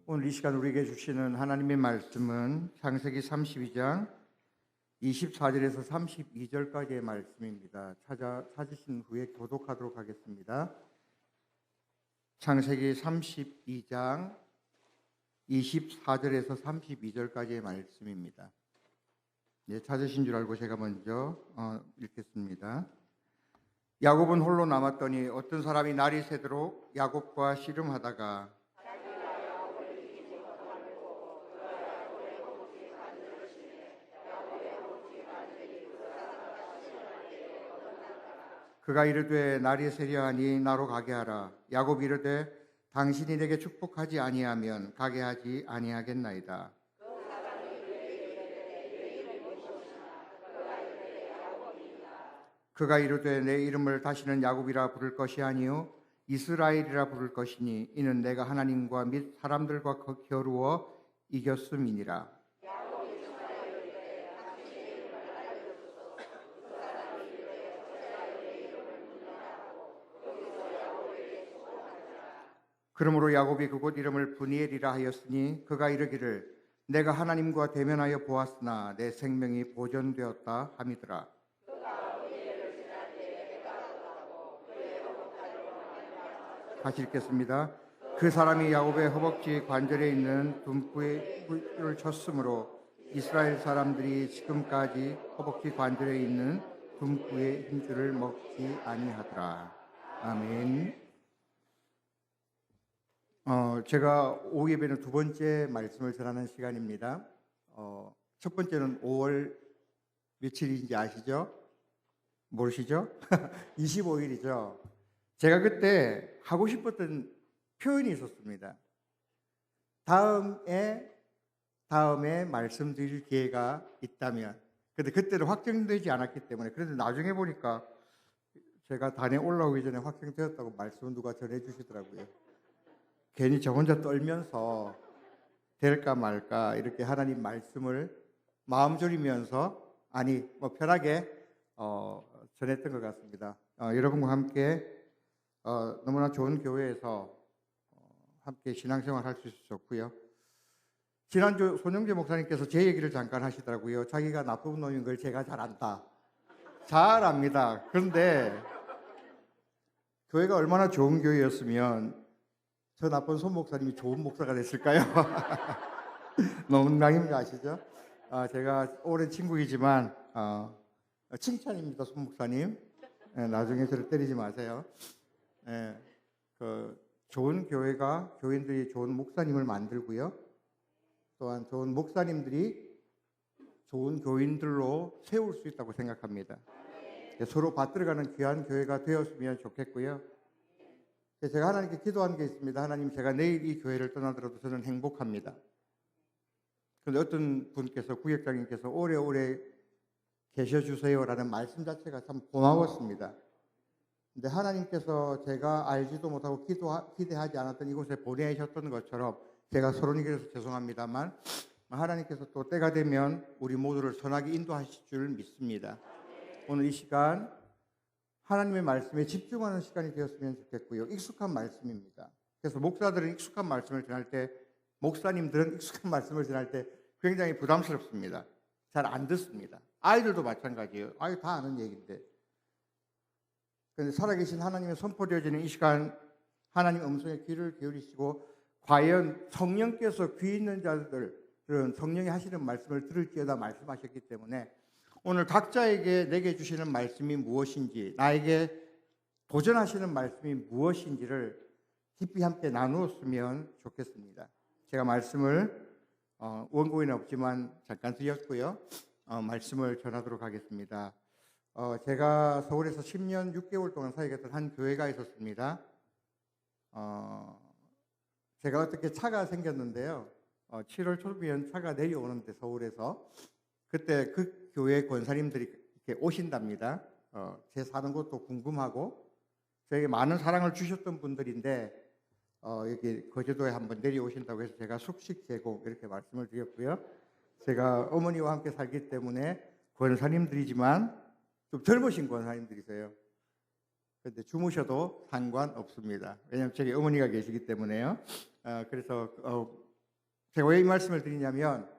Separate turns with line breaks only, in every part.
오늘 이 시간 우리에게 주시는 하나님의 말씀은 창세기 32장 24절에서 32절까지의 말씀입니다. 찾으신 후에 교독하도록 하겠습니다. 창세기 32장 24절에서 32절까지의 말씀입니다. 찾으신 줄 알고 제가 먼저 읽겠습니다. 야곱은 홀로 남았더니 어떤 사람이 날이 새도록 야곱과 씨름하다가 그가 이르되 날이 새려하니 나로 가게 하라. 야곱이 이르되 당신이 내게 축복하지 아니하면 가게 하지 아니하겠나이다. 그가 이르되 내 이름을 다시는 야곱이라 부를 것이 아니요 이스라엘이라 부를 것이니 이는 내가 하나님과 및 사람들과 겨루어 이겼음이니라. 그러므로 야곱이 그곳 이름을 브니엘이라 하였으니 그가 이르기를 내가 하나님과 대면하여 보았으나 내 생명이 보존되었다 함이더라. 다시 읽겠습니다. 그 사람이 야곱의 허벅지 관절에 있는 둔부에 뿔을 쳤으므로 이스라엘 사람들이 지금까지 허벅지 관절에 있는 둔부의 힘줄을 먹지 아니하더라. 아멘. 제가 오후 예배는 두 번째 말씀을 전하는 시간입니다. 첫 번째는 5월 며칠인지 아시죠? 모르시죠? 25일이죠. 제가 그때 하고 싶었던 표현이 있었습니다. 다음에 말씀드릴 기회가 있다면. 근데 그때는 확정되지 않았기 때문에. 그런데 나중에 보니까 제가 단에 올라오기 전에 확정되었다고 말씀을 누가 전해주시더라고요. 괜히 저 혼자 떨면서 될까 말까 이렇게 하나님 말씀을 마음 졸이면서 편하게 전했던 것 같습니다. 여러분과 함께 너무나 좋은 교회에서 함께 신앙생활 할 수 있어서 좋고요. 지난주 손영재 목사님께서 제 얘기를 잠깐 하시더라고요. 자기가 나쁜 놈인 걸 제가 잘 안다. 잘 압니다. 그런데 교회가 얼마나 좋은 교회였으면 저 나쁜 손 목사님이 좋은 목사가 됐을까요? 농담인 거 아시죠? 제가 오랜 친구이지만 칭찬입니다, 손 목사님. 나중에 저를 때리지 마세요. 좋은 교회가 교인들이 좋은 목사님을 만들고요. 또한 좋은 목사님들이 좋은 교인들로 세울 수 있다고 생각합니다. 서로 받들어가는 귀한 교회가 되었으면 좋겠고요. 제가 하나님께 기도한 게 있습니다. 하나님, 제가 내일 이 교회를 떠나더라도 저는 행복합니다. 그런데 어떤 분께서, 구역장님께서 오래오래 계셔주세요라는 말씀 자체가 참 고마웠습니다. 근데 하나님께서 제가 알지도 못하고 기대하지 않았던 이곳에 보내셨던 것처럼 제가 서론이라서 죄송합니다만 하나님께서 또 때가 되면 우리 모두를 선하게 인도하실 줄 믿습니다. 오늘 이 시간 하나님의 말씀에 집중하는 시간이 되었으면 좋겠고요. 익숙한 말씀입니다. 그래서 목사들은 익숙한 말씀을 전할 때, 목사님들은 익숙한 말씀을 전할 때 굉장히 부담스럽습니다. 잘 안 듣습니다. 아이들도 마찬가지예요. 다 아는 얘기인데. 그런데 살아계신 하나님의 선포되어지는 이 시간 하나님 음성에 귀를 기울이시고 과연 성령께서 귀 있는 자들은 성령이 하시는 말씀을 들을지어다 말씀하셨기 때문에 오늘 각자에게 내게 주시는 말씀이 무엇인지, 나에게 도전하시는 말씀이 무엇인지를 깊이 함께 나누었으면 좋겠습니다. 제가 말씀을 원고에는 없지만 잠깐 드렸고요. 말씀을 전하도록 하겠습니다. 제가 서울에서 10년 6개월 동안 사역했던 한 교회가 있었습니다. 제가 어떻게 차가 생겼는데요. 7월 초면 차가 내려오는데 서울에서 그때 그 교회 권사님들이 이렇게 오신답니다. 제 사는 곳도 궁금하고 저에게 많은 사랑을 주셨던 분들인데 여기 거제도에 한번 내려오신다고 해서 제가 숙식 제공 이렇게 말씀을 드렸고요. 제가 어머니와 함께 살기 때문에 권사님들이지만 좀 젊으신 권사님들이세요. 그런데 주무셔도 상관없습니다. 왜냐하면 저기 어머니가 계시기 때문에요. 그래서 제가 왜 이 말씀을 드리냐면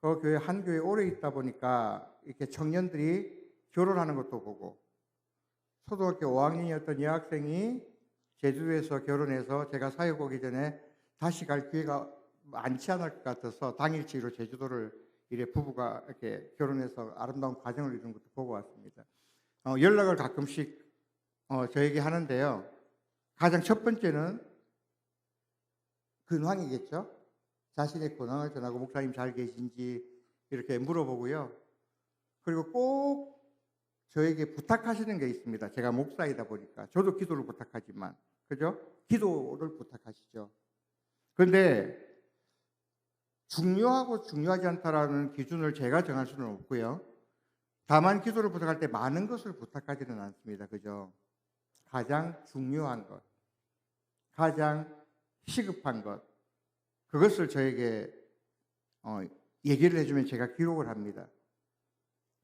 그 교회 한 교회 오래 있다 보니까 이렇게 청년들이 결혼하는 것도 보고 초등학교 5학년이었던 여학생이 제주도에서 결혼해서 제가 사역 오기 전에 다시 갈 기회가 많지 않을 것 같아서 당일치기로 제주도를 이래 부부가 이렇게 결혼해서 아름다운 과정을 이룬 것도 보고 왔습니다. 연락을 가끔씩 저에게 하는데요. 가장 첫 번째는 근황이겠죠. 자신의 근황을 전하고 목사님 잘 계신지 이렇게 물어보고요. 그리고 꼭 저에게 부탁하시는 게 있습니다. 제가 목사이다 보니까 저도 기도를 부탁하지만, 그죠? 기도를 부탁하시죠. 그런데 중요하고 중요하지 않다라는 기준을 제가 정할 수는 없고요. 다만 기도를 부탁할 때 많은 것을 부탁하지는 않습니다. 그죠? 가장 중요한 것, 가장 시급한 것, 그것을 저에게 얘기를 해주면 제가 기록을 합니다.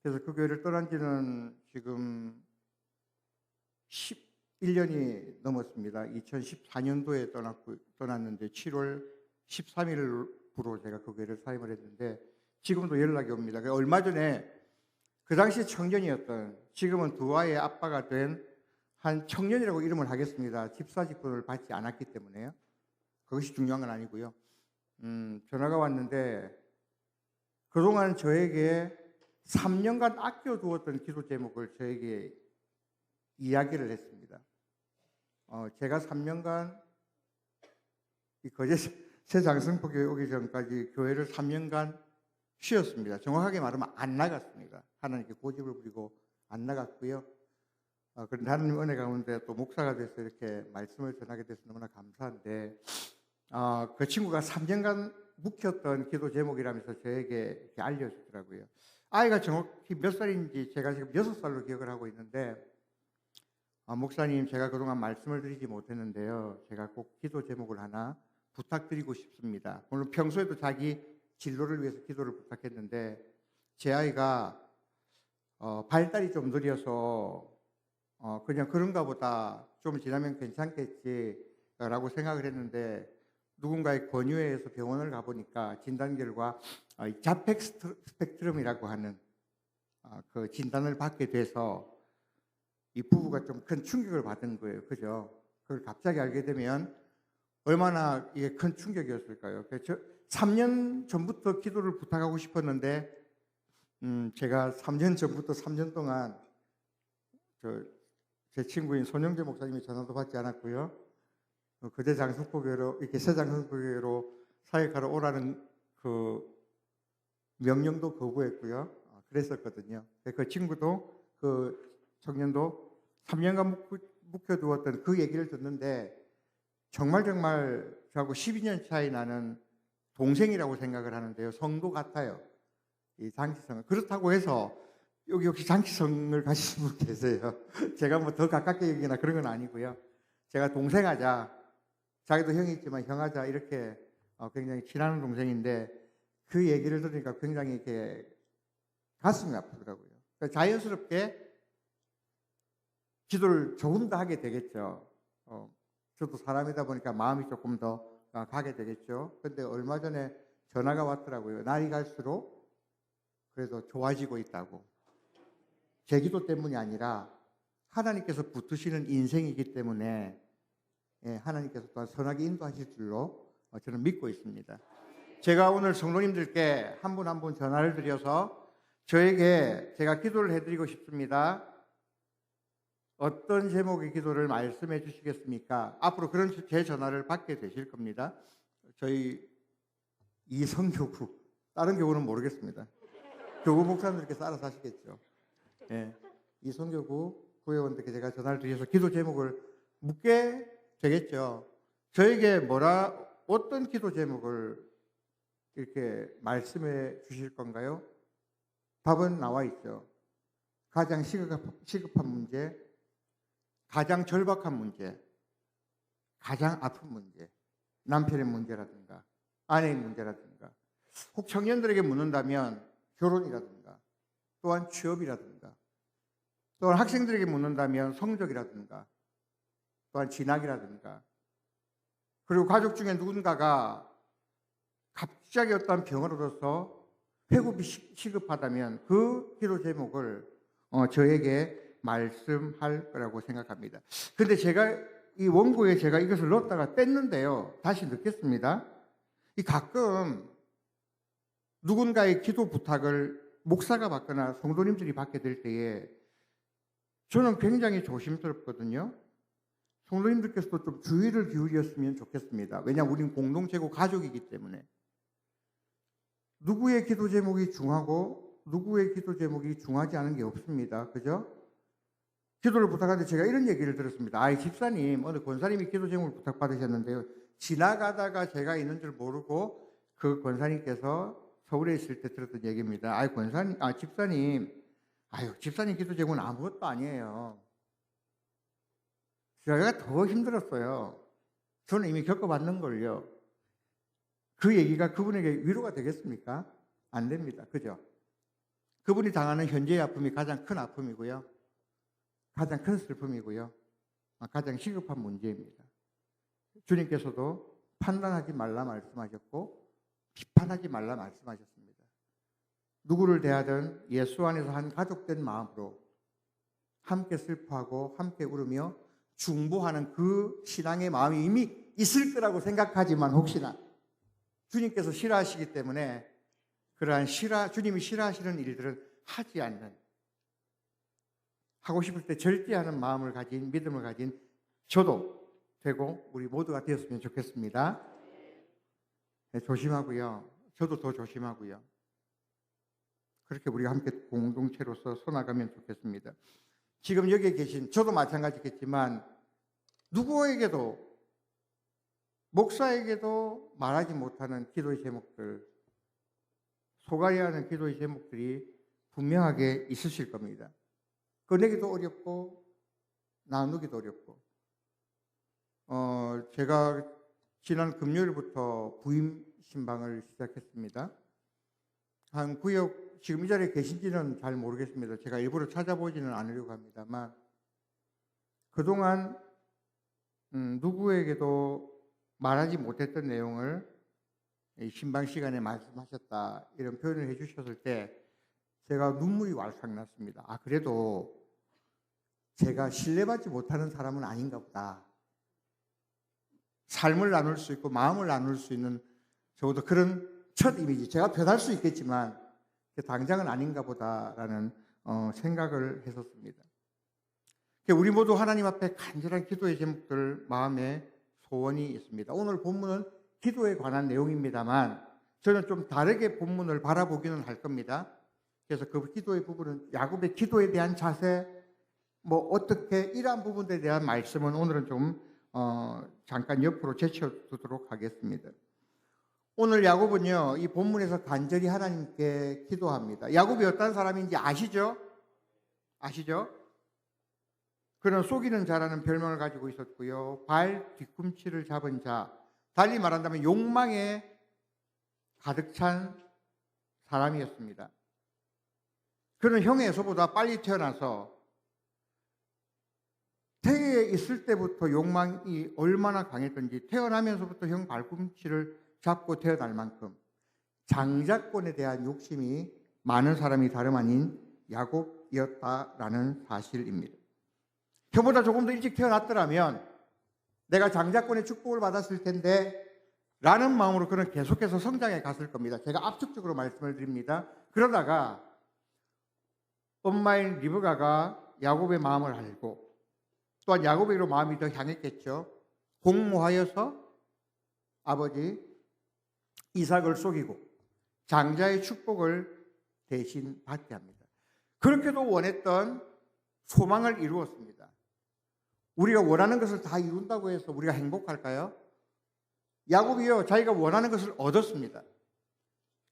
그래서 그 교회를 떠난 지는 지금 11년이 넘었습니다. 2014년도에 떠났는데 7월 13일부로 제가 그 교회를 사임을 했는데 지금도 연락이 옵니다. 얼마 전에 그 당시 청년이었던, 지금은 두 아이의 아빠가 된 한 청년이라고 이름을 하겠습니다. 집사직분을 받지 않았기 때문에요. 그것이 중요한 건 아니고요. 전화가 왔는데 그동안 저에게 3년간 아껴두었던 기도 제목을 저에게 이야기를 했습니다. 제가 3년간 이 거제 새장성포교회 오기 전까지 교회를 3년간 쉬었습니다. 정확하게 말하면 안 나갔습니다. 하나님께 고집을 부리고 안 나갔고요. 그런데 하나님 은혜 가운데 또 목사가 돼서 이렇게 말씀을 전하게 돼서 너무나 감사한데 그 친구가 3년간 묵혔던 기도 제목이라면서 저에게 이렇게 알려주더라고요. 아이가 정확히 몇 살인지 제가 지금 6살로 기억을 하고 있는데 목사님, 제가 그동안 말씀을 드리지 못했는데요. 제가 꼭 기도 제목을 하나 부탁드리고 싶습니다. 물론 평소에도 자기 진로를 위해서 기도를 부탁했는데 제 아이가 발달이 좀 느려서 그냥 그런가 보다, 좀 지나면 괜찮겠지라고 생각을 했는데 누군가의 권유에 의해서 병원을 가보니까 진단 결과 자펙 스펙트럼이라고 하는 그 진단을 받게 돼서 이 부부가 좀 큰 충격을 받은 거예요. 그죠? 그걸 갑자기 알게 되면 얼마나 이게 큰 충격이었을까요? 3년 전부터 기도를 부탁하고 싶었는데 제가 3년 전부터 3년 동안 제 친구인 손영재 목사님이 전화도 받지 않았고요. 거제 장성포교회로, 이렇게 새 장성포교회로 사역하러 오라는 그 명령도 거부했고요. 그랬었거든요. 그 친구도, 그 청년도 3년간 묵혀두었던 그 얘기를 듣는데 정말 저하고 12년 차이 나는 동생이라고 생각을 하는데요. 성도 같아요. 이 장치성은. 그렇다고 해서 여기 혹시 장치성을 가지신 분 계세요? 제가 뭐 더 가깝게 얘기나 그런 건 아니고요. 제가 동생하자, 자기도 형이 있지만 형하자, 이렇게 굉장히 친한 동생인데 그 얘기를 들으니까 굉장히 이렇게 가슴이 아프더라고요. 그러니까 자연스럽게 기도를 조금 더 하게 되겠죠. 저도 사람이다 보니까 마음이 조금 더 가게 되겠죠. 근데 얼마 전에 전화가 왔더라고요. 날이 갈수록 그래도 좋아지고 있다고. 제 기도 때문이 아니라 하나님께서 붙으시는 인생이기 때문에 하나님께서 또한 선하게 인도하실 줄로 저는 믿고 있습니다. 제가 오늘 성도님들께 한 분 한 분 전화를 드려서 제가 기도를 해드리고 싶습니다. 어떤 제목의 기도를 말씀해 주시겠습니까? 앞으로 그런 제 전화를 받게 되실 겁니다. 저희 이성교구, 다른 교구는 모르겠습니다. 교구 목사님들께서 알아서 하시겠죠. 이성교구 구회원들께 제가 전화를 드려서 기도 제목을 묻게 되겠죠. 저에게 어떤 기도 제목을 이렇게 말씀해 주실 건가요? 답은 나와 있죠. 가장 시급한 문제, 가장 절박한 문제, 가장 아픈 문제, 남편의 문제라든가 아내의 문제라든가, 혹 청년들에게 묻는다면 결혼이라든가, 또한 취업이라든가, 또한 학생들에게 묻는다면 성적이라든가, 또한 진학이라든가, 그리고 가족 중에 누군가가 극작의 어떤 병을 얻어서 회복이 시급하다면 그 기도 제목을 저에게 말씀할 거라고 생각합니다. 근데 제가 이 원고에 제가 이것을 넣었다가 뺐는데요. 다시 넣겠습니다. 이 가끔 누군가의 기도 부탁을 목사가 받거나 성도님들이 받게 될 때에 저는 굉장히 조심스럽거든요. 성도님들께서도 좀 주의를 기울였으면 좋겠습니다. 왜냐하면 우리는 공동체고 가족이기 때문에. 누구의 기도 제목이 중하고 누구의 기도 제목이 중하지 않은 게 없습니다. 그죠? 기도를 부탁하는데 제가 이런 얘기를 들었습니다. 집사님, 어느 권사님이 기도 제목을 부탁받으셨는데요. 지나가다가 제가 있는 줄 모르고 그 권사님께서 서울에 있을 때 들었던 얘기입니다. 집사님 기도 제목은 아무것도 아니에요. 제가 더 힘들었어요. 저는 이미 겪어봤는 걸요. 그 얘기가 그분에게 위로가 되겠습니까? 안 됩니다. 그죠? 그분이 당하는 현재의 아픔이 가장 큰 아픔이고요. 가장 큰 슬픔이고요. 가장 시급한 문제입니다. 주님께서도 판단하지 말라 말씀하셨고 비판하지 말라 말씀하셨습니다. 누구를 대하든 예수 안에서 한 가족된 마음으로 함께 슬퍼하고 함께 울으며 중보하는 그 신앙의 마음이 이미 있을 거라고 생각하지만 혹시나 주님께서 싫어하시기 때문에 그러한 주님이 싫어하시는 일들은 하지 않는, 하고 싶을 때 절제하는 마음을 가진, 믿음을 가진 저도 되고 우리 모두가 되었으면 좋겠습니다. 네, 조심하고요. 저도 더 조심하고요. 그렇게 우리가 함께 공동체로서 서나가면 좋겠습니다. 지금 여기에 계신 저도 마찬가지겠지만 누구에게도 목사에게도 말하지 못하는 기도의 제목들, 속아야 하는 기도의 제목들이 분명하게 있으실 겁니다. 꺼내기도 어렵고 나누기도 어렵고 제가 지난 금요일부터 부임 신방을 시작했습니다. 한 구역, 지금 이 자리에 계신지는 잘 모르겠습니다. 제가 일부러 찾아보지는 않으려고 합니다만 그동안 누구에게도 말하지 못했던 내용을 신방 시간에 말씀하셨다 이런 표현을 해주셨을 때 제가 눈물이 왈칵 났습니다. 그래도 제가 신뢰받지 못하는 사람은 아닌가 보다. 삶을 나눌 수 있고 마음을 나눌 수 있는 적어도 그런 첫 이미지, 제가 변할 수 있겠지만 당장은 아닌가 보다라는 생각을 했었습니다. 우리 모두 하나님 앞에 간절한 기도의 제목들, 마음에 소원이 있습니다. 오늘 본문은 기도에 관한 내용입니다만 저는 좀 다르게 본문을 바라보기는 할 겁니다. 그래서 그 기도의 부분은 야곱의 기도에 대한 자세, 어떻게 이러한 부분에 대한 말씀은 오늘은 좀 잠깐 옆으로 제쳐두도록 하겠습니다. 오늘 야곱은요, 이 본문에서 간절히 하나님께 기도합니다. 야곱이 어떤 사람인지 아시죠? 그는 속이는 자라는 별명을 가지고 있었고요. 발 뒤꿈치를 잡은 자, 달리 말한다면 욕망에 가득 찬 사람이었습니다. 그는 형의 에서보다 빨리 태어나서 태에 있을 때부터 욕망이 얼마나 강했던지 태어나면서부터 형 발꿈치를 잡고 태어날 만큼 장자권에 대한 욕심이 많은 사람이 다름 아닌 야곱이었다라는 사실입니다. 형보다 조금 더 일찍 태어났더라면 내가 장자권의 축복을 받았을 텐데 라는 마음으로 그는 계속해서 성장해 갔을 겁니다. 제가 압축적으로 말씀을 드립니다. 그러다가 엄마인 리브가가 야곱의 마음을 알고 또한 야곱에게로 마음이 더 향했겠죠. 공모하여서 아버지 이삭을 속이고 장자의 축복을 대신 받게 합니다. 그렇게도 원했던 소망을 이루었습니다. 우리가 원하는 것을 다 이룬다고 해서 우리가 행복할까요? 야곱이요, 자기가 원하는 것을 얻었습니다.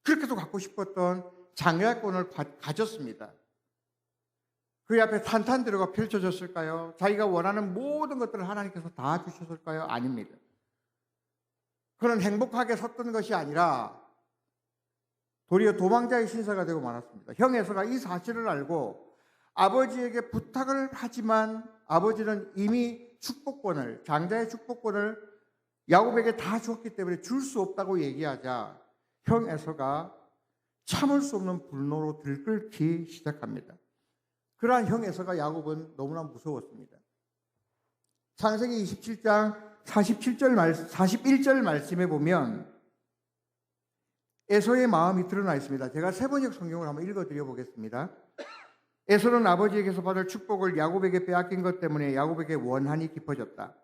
그렇게도 갖고 싶었던 장자권을 가졌습니다. 그 앞에 탄탄대로가 펼쳐졌을까요? 자기가 원하는 모든 것들을 하나님께서 다 주셨을까요? 아닙니다. 그는 행복하게 섰던 것이 아니라 도리어 도망자의 신세가 되고 말았습니다. 형 에서가 이 사실을 알고 아버지에게 부탁을 하지만 아버지는 이미 축복권을, 장자의 축복권을 야곱에게 다 줬기 때문에 줄 수 없다고 얘기하자 형 에서가 참을 수 없는 분노로 들끓기 시작합니다. 그러한 형 에서가 야곱은 너무나 무서웠습니다. 창세기 27장 41절 말씀에 보면 에서의 마음이 드러나 있습니다. 제가 세번역 성경을 한번 읽어드려 보겠습니다. 에서는 아버지에게서 받을 축복을 야곱에게 빼앗긴 것 때문에 야곱에게 원한이 깊어졌다.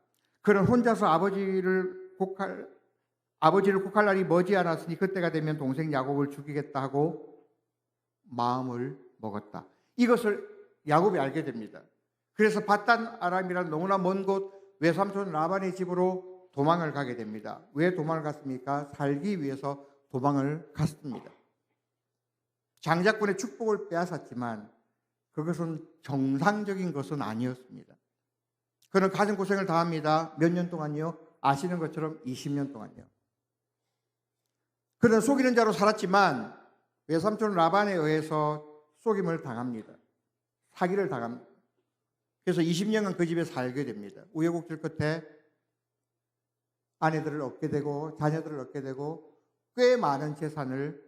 그는 혼자서 아버지를 곡할 날이 머지않았으니 그때가 되면 동생 야곱을 죽이겠다 하고 마음을 먹었다. 이것을 야곱이 알게 됩니다. 그래서 밧단 아람이라는 너무나 먼 곳 외삼촌 라반의 집으로 도망을 가게 됩니다. 왜 도망을 갔습니까? 살기 위해서 도망을 갔습니다. 장자권의 축복을 빼앗았지만 그것은 정상적인 것은 아니었습니다. 그는 가정고생을 다 합니다. 몇 년 동안요? 아시는 것처럼 20년 동안요. 그는 속이는 자로 살았지만 외삼촌 라반에 의해서 속임을 당합니다. 사기를 당합니다. 그래서 20년간 그 집에 살게 됩니다. 우여곡절 끝에 아내들을 얻게 되고 자녀들을 얻게 되고 꽤 많은 재산을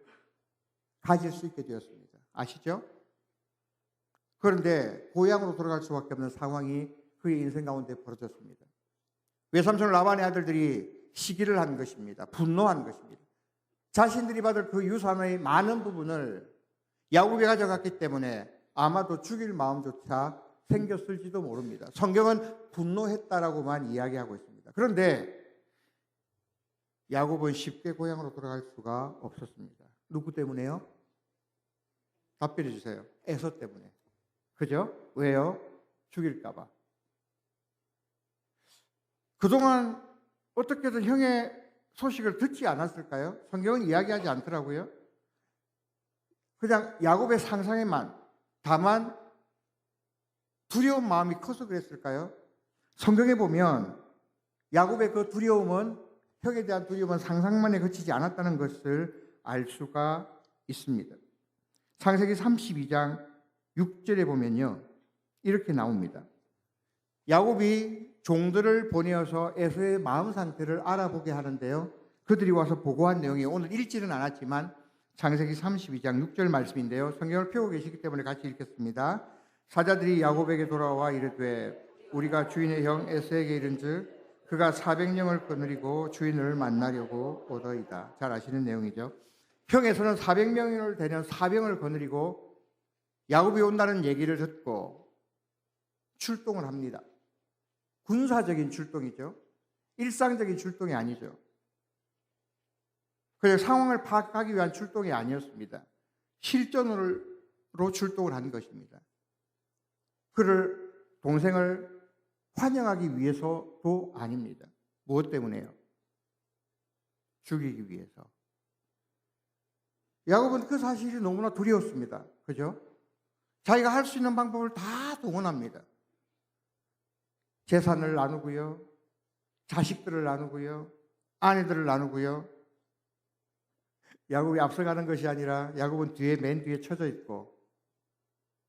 가질 수 있게 되었습니다. 아시죠? 그런데 고향으로 돌아갈 수밖에 없는 상황이 그의 인생 가운데 벌어졌습니다. 외삼촌 라반의 아들들이 시기를 한 것입니다. 분노한 것입니다. 자신들이 받을 그 유산의 많은 부분을 야곱이 가져갔기 때문에 아마도 죽일 마음조차 생겼을지도 모릅니다. 성경은 분노했다라고만 이야기하고 있습니다. 그런데 야곱은 쉽게 고향으로 돌아갈 수가 없었습니다. 누구 때문에요? 답변해 주세요. 에서 때문에. 그죠? 왜요? 죽일까 봐. 그동안 어떻게든 형의 소식을 듣지 않았을까요? 성경은 이야기하지 않더라고요. 그냥 야곱의 상상에만, 다만 두려운 마음이 커서 그랬을까요? 성경에 보면 야곱의 그 두려움은, 형에 대한 두려움은 상상만에 그치지 않았다는 것을 알 수가 있습니다. 창세기 32장 6절에 보면요, 이렇게 나옵니다. 야곱이 종들을 보내어서 에서의 마음 상태를 알아보게 하는데요, 그들이 와서 보고한 내용이 오늘 읽지는 않았지만 창세기 32장 6절 말씀인데요, 성경을 펴고 계시기 때문에 같이 읽겠습니다. 사자들이 야곱에게 돌아와 이르되 우리가 주인의 형 에서에게 이른즉 그가 400명을 거느리고 주인을 만나려고 오더이다. 잘 아시는 내용이죠. 형에서는 400명을 되는 사병을 거느리고 야곱이 온다는 얘기를 듣고 출동을 합니다. 군사적인 출동이죠. 일상적인 출동이 아니죠. 그래서 상황을 파악하기 위한 출동이 아니었습니다. 실전으로 출동을 한 것입니다. 그를, 동생을 환영하기 위해서도 아닙니다. 무엇 때문에요? 죽이기 위해서. 야곱은 그 사실이 너무나 두려웠습니다. 그죠? 자기가 할 수 있는 방법을 다 동원합니다. 재산을 나누고요, 자식들을 나누고요, 아내들을 나누고요. 야곱이 앞서가는 것이 아니라 야곱은 맨 뒤에 쳐져 있고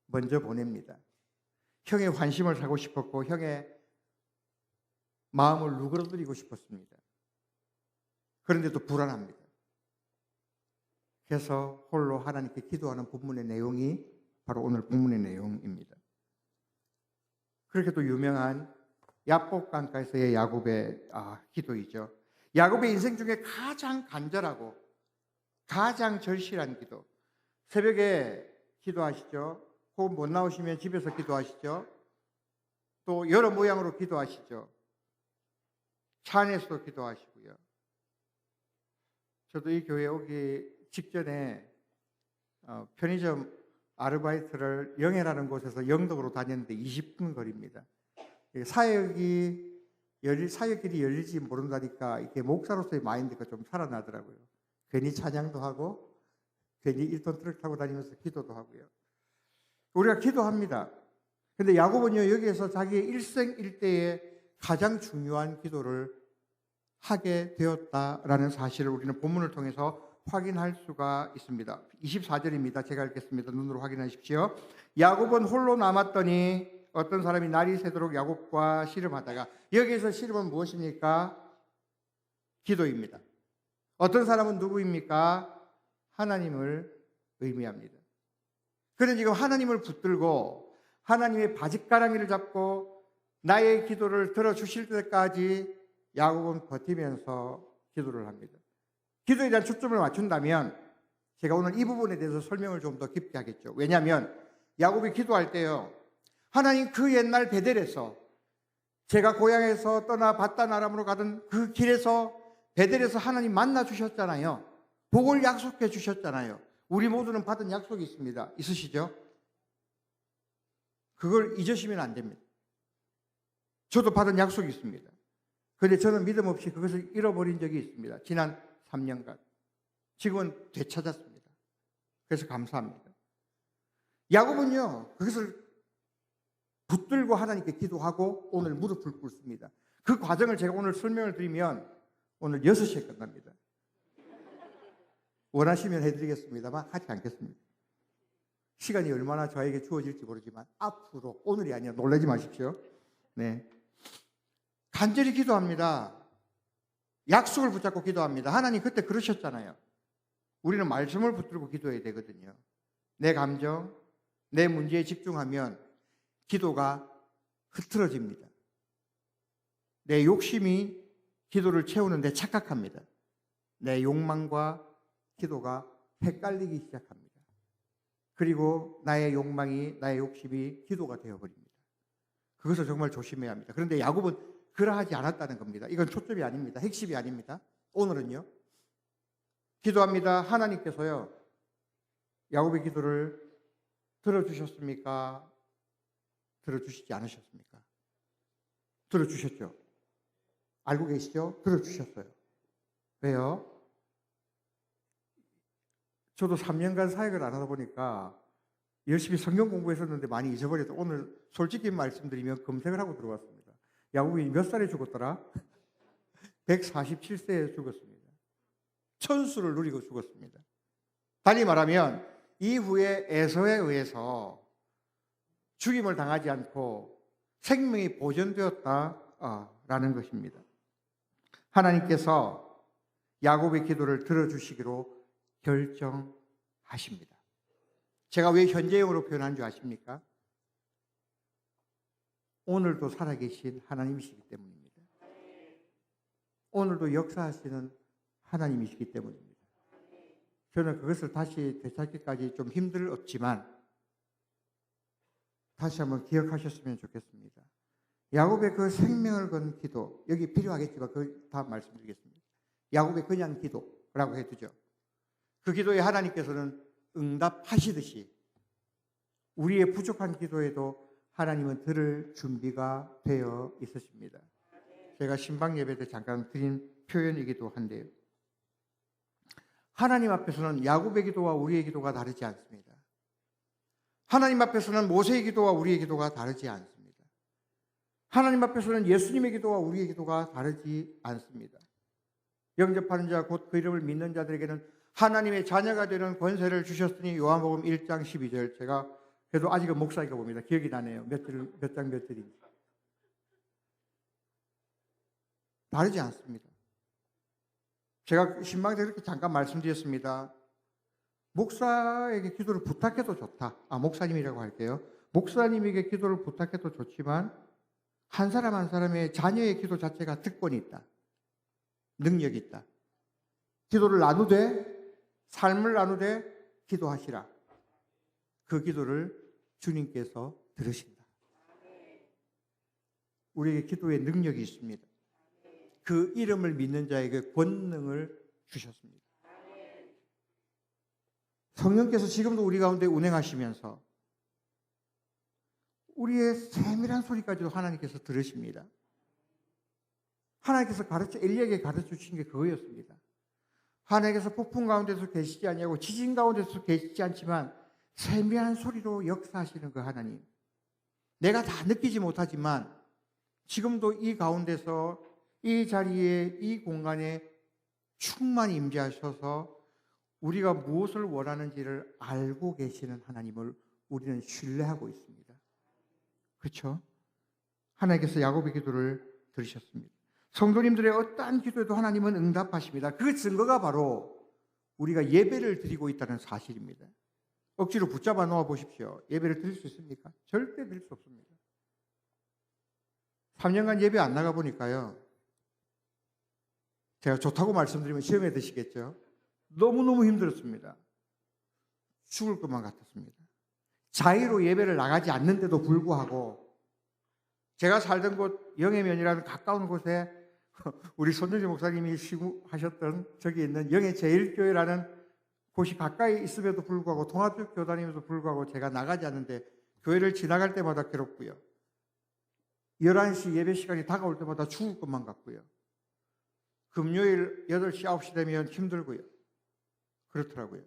먼저 보냅니다. 형의 환심을 사고 싶었고 형의 마음을 누그러뜨리고 싶었습니다. 그런데도 불안합니다. 그래서 홀로 하나님께 기도하는 본문의 내용이 바로 오늘 본문의 내용입니다. 그렇게 또 유명한 야복 강가에서의 야곱의 기도이죠. 야곱의 인생 중에 가장 간절하고 가장 절실한 기도. 새벽에 기도하시죠. 혹은 못 나오시면 집에서 기도하시죠. 또 여러 모양으로 기도하시죠. 차 안에서도 기도하시고요. 저도 이 교회에 오기 직전에 편의점 아르바이트를 영해라는 곳에서 영덕으로 다녔는데 20분 거리입니다. 사역길이 열릴지 모른다니까 이렇게 목사로서의 마인드가 좀 살아나더라고요. 괜히 찬양도 하고 괜히 1톤 트럭 타고 다니면서 기도도 하고요. 우리가 기도합니다. 근데 야곱은요, 여기에서 자기의 일생일대의 가장 중요한 기도를 하게 되었다라는 사실을 우리는 본문을 통해서 확인할 수가 있습니다. 24절입니다. 제가 읽겠습니다. 눈으로 확인하십시오. 야곱은 홀로 남았더니 어떤 사람이 날이 새도록 야곱과 씨름하다가, 여기에서 씨름은 무엇입니까? 기도입니다. 어떤 사람은 누구입니까? 하나님을 의미합니다. 그는 지금 하나님을 붙들고 하나님의 바짓가랑이를 잡고 나의 기도를 들어주실 때까지 야곱은 버티면서 기도를 합니다. 기도에 대한 초점을 맞춘다면 제가 오늘 이 부분에 대해서 설명을 좀 더 깊게 하겠죠. 왜냐하면 야곱이 기도할 때요, 하나님 그 옛날 베델에서 제가 고향에서 떠나 바단 아람으로 가던 그 길에서 베델에서 하나님 만나 주셨잖아요. 복을 약속해 주셨잖아요. 우리 모두는 받은 약속이 있습니다. 있으시죠? 그걸 잊으시면 안 됩니다. 저도 받은 약속이 있습니다. 그런데 저는 믿음 없이 그것을 잃어버린 적이 있습니다. 지난 3년간. 지금은 되찾았습니다. 그래서 감사합니다. 야곱은요, 그것을 붙들고 하나님께 기도하고 오늘 무릎을 꿇습니다. 그 과정을 제가 오늘 설명을 드리면 오늘 6시에 끝납니다. 원하시면 해드리겠습니다만 하지 않겠습니다. 시간이 얼마나 저에게 주어질지 모르지만 앞으로, 오늘이 아니라 놀라지 마십시오. 네, 간절히 기도합니다. 약속을 붙잡고 기도합니다. 하나님 그때 그러셨잖아요. 우리는 말씀을 붙들고 기도해야 되거든요. 내 감정, 내 문제에 집중하면 기도가 흐트러집니다. 내 욕심이 기도를 채우는데 착각합니다. 내 욕망과 기도가 헷갈리기 시작합니다. 그리고 나의 욕망이, 나의 욕심이 기도가 되어버립니다. 그것을 정말 조심해야 합니다. 그런데 야곱은 그러하지 않았다는 겁니다. 이건 초점이 아닙니다. 핵심이 아닙니다. 오늘은요, 기도합니다. 하나님께서요, 야곱의 기도를 들어주셨습니까? 들어주시지 않으셨습니까? 들어주셨죠. 알고 계시죠? 들어주셨어요. 왜요? 저도 3년간 사역을 안 하다 보니까 열심히 성경 공부했었는데 많이 잊어버렸다. 오늘 솔직히 말씀드리면 검색을 하고 들어왔습니다. 야곱이 몇 살에 죽었더라? 147세에 죽었습니다. 천수를 누리고 죽었습니다. 달리 말하면 이후에 에서에 의해서 죽임을 당하지 않고 생명이 보존되었다라는 것입니다. 하나님께서 야곱의 기도를 들어주시기로 결정하십니다. 제가 왜 현재형으로 표현한 줄 아십니까? 오늘도 살아계신 하나님이시기 때문입니다. 오늘도 역사하시는 하나님이시기 때문입니다. 저는 그것을 다시 되찾기까지 좀 힘들었지만 다시 한번 기억하셨으면 좋겠습니다. 야곱의 그 생명을 건 기도, 여기 필요하겠지만 그 다음 말씀드리겠습니다. 야곱의 그냥 기도라고 해두죠. 그 기도에 하나님께서는 응답하시듯이 우리의 부족한 기도에도 하나님은 들을 준비가 되어 있으십니다. 제가 신방 예배 때 잠깐 드린 표현이기도 한데요. 하나님 앞에서는 야곱의 기도와 우리의 기도가 다르지 않습니다. 하나님 앞에서는 모세의 기도와 우리의 기도가 다르지 않습니다. 하나님 앞에서는 예수님의 기도와 우리의 기도가 다르지 않습니다. 영접하는 자 곧 그 이름을 믿는 자들에게는 하나님의 자녀가 되는 권세를 주셨으니 요한복음 1장 12절. 제가 그래도 아직은 목사니까 봅니다. 기억이 나네요. 몇 장 몇 절인지. 다르지 않습니다. 제가 신방에서 이렇게 잠깐 말씀드렸습니다. 목사에게 기도를 부탁해도 좋다. 목사님이라고 할게요. 목사님에게 기도를 부탁해도 좋지만 한 사람 한 사람의 자녀의 기도 자체가 특권이 있다. 능력이 있다. 기도를 나누되, 삶을 나누되 기도하시라. 그 기도를 주님께서 들으신다. 우리에게 기도의 능력이 있습니다. 그 이름을 믿는 자에게 권능을 주셨습니다. 성령께서 지금도 우리 가운데 운행하시면서 우리의 세밀한 소리까지도 하나님께서 들으십니다. 하나님께서 엘리야에게 가르쳐 주신 게 그거였습니다. 하나님께서 폭풍 가운데서 계시지 아니하고 지진 가운데서 계시지 않지만 세밀한 소리로 역사하시는 그 하나님. 내가 다 느끼지 못하지만 지금도 이 가운데서 이 자리에, 이 공간에 충만히 임재하셔서 우리가 무엇을 원하는지를 알고 계시는 하나님을 우리는 신뢰하고 있습니다. 그렇죠? 하나님께서 야곱의 기도를 들으셨습니다. 성도님들의 어떠한 기도에도 하나님은 응답하십니다. 그 증거가 바로 우리가 예배를 드리고 있다는 사실입니다. 억지로 붙잡아 놓아 보십시오. 예배를 드릴 수 있습니까? 절대 드릴 수 없습니다. 3년간 예배 안 나가 보니까요. 제가 좋다고 말씀드리면 시험에 드시겠죠. 너무너무 힘들었습니다. 죽을 것만 같았습니다. 자의로 예배를 나가지 않는데도 불구하고 제가 살던 곳 영해면이라는 가까운 곳에 우리 손정지 목사님이 시구하셨던 저기 있는 영해제일교회라는 곳이 가까이 있음에도 불구하고 통합교 다니면서 불구하고 제가 나가지 않는데 교회를 지나갈 때마다 괴롭고요. 11시 예배 시간이 다가올 때마다 죽을 것만 같고요. 금요일 8시, 9시 되면 힘들고요. 그렇더라고요.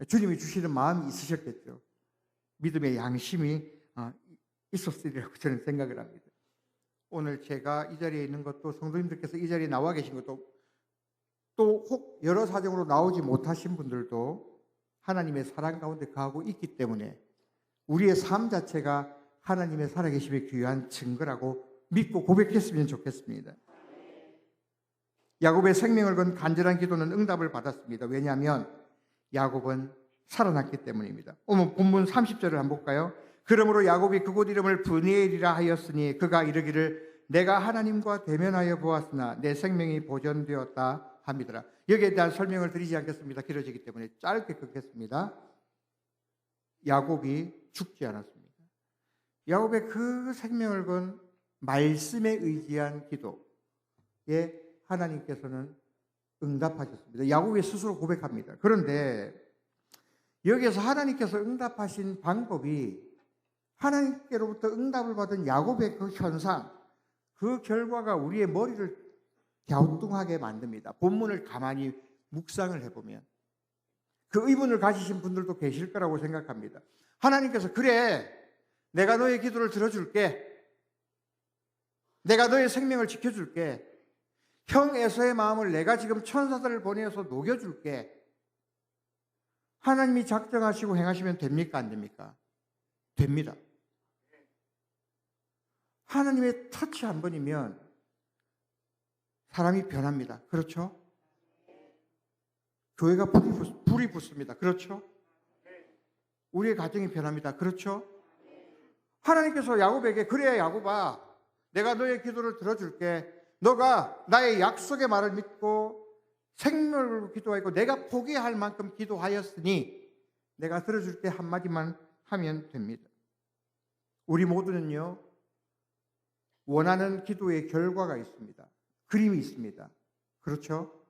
주님이 주시는 마음이 있으셨겠죠. 믿음의 양심이 있었으리라고 저는 생각을 합니다. 오늘 제가 이 자리에 있는 것도 성도님들께서 이 자리에 나와 계신 것도 또 혹 여러 사정으로 나오지 못하신 분들도 하나님의 사랑 가운데 거하고 있기 때문에 우리의 삶 자체가 하나님의 살아계심의 귀한 증거라고 믿고 고백했으면 좋겠습니다. 야곱의 생명을 건 간절한 기도는 응답을 받았습니다. 왜냐하면 야곱은 살아났기 때문입니다. 오늘 본문 30절을 한번 볼까요? 그러므로 야곱이 그곳 이름을 브니엘이라 하였으니 그가 이르기를 내가 하나님과 대면하여 보았으나 내 생명이 보존되었다 합니다라. 여기에 대한 설명을 드리지 않겠습니다. 길어지기 때문에 짧게 끊겠습니다. 야곱이 죽지 않았습니다. 야곱의 그 생명을 건 말씀에 의지한 기도에 하나님께서는 응답하셨습니다. 야곱이 스스로 고백합니다. 그런데 여기에서 하나님께서 응답하신 방법이 하나님께로부터 응답을 받은 야곱의 그 현상, 그 결과가 우리의 머리를 갸우뚱하게 만듭니다. 본문을 가만히 묵상을 해보면 그 의문을 가지신 분들도 계실 거라고 생각합니다. 하나님께서 그래, 내가 너의 기도를 들어줄게. 내가 너의 생명을 지켜줄게. 형 에서의 마음을 내가 지금 천사들을 보내서 녹여줄게. 하나님이 작정하시고 행하시면 됩니까? 안 됩니까? 됩니다. 하나님의 터치 한 번이면 사람이 변합니다. 그렇죠? 교회가 불이 붙습니다. 그렇죠? 우리의 가정이 변합니다. 그렇죠? 하나님께서 야곱에게 그래 야곱아, 내가 너의 기도를 들어줄게. 너가 나의 약속의 말을 믿고 생명을 기도하고 내가 포기할 만큼 기도하였으니 내가 들어줄 때 한마디만 하면 됩니다. 우리 모두는요, 원하는 기도의 결과가 있습니다. 그림이 있습니다. 그렇죠?